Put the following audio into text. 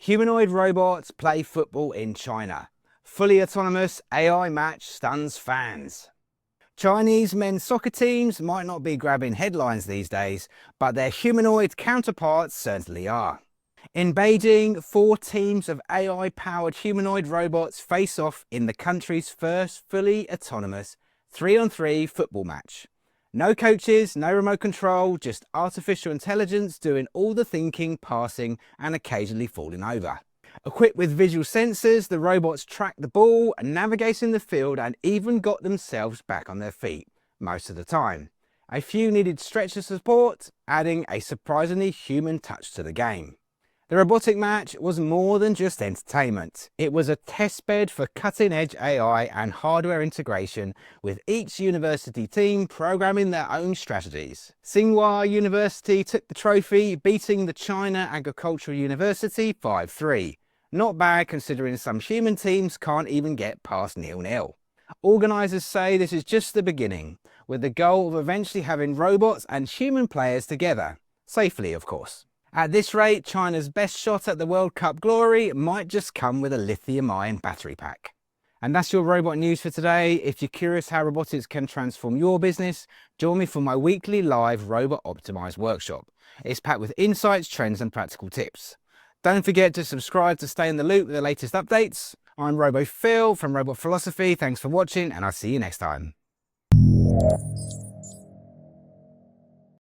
Humanoid robots play football in China. Fully autonomous AI match stuns fans. Chinese men's soccer teams might not be grabbing headlines these days, but their humanoid counterparts certainly are. In Beijing, 4 teams of AI-powered humanoid robots face off in the country's first fully autonomous 3-on-3 football match. No coaches, no remote control, just artificial intelligence doing all the thinking, passing, and occasionally falling over. Equipped with visual sensors, the robots track the ball, navigating the field, and even got themselves back on their feet, most of the time. A few needed stretcher support, adding a surprisingly human touch to the game. The robotic match was more than just entertainment. It was a testbed for cutting-edge AI and hardware integration, with each university team programming their own strategies. Tsinghua University took the trophy, beating the China Agricultural University 5-3. Not bad considering some human teams can't even get past 0-0. Organisers say this is just the beginning, with the goal of eventually having robots and human players together. Safely, of course. At this rate, China's best shot at the World Cup glory might just come with a lithium-ion battery pack. And that's your robot news for today. If you're curious how robotics can transform your business, join me for my weekly live Robot Optimized workshop. It's packed with insights, trends and practical tips. Don't forget to subscribe to stay in the loop with the latest updates. I'm RoboPhil from Robot Philosophy. Thanks for watching and I'll see you next time.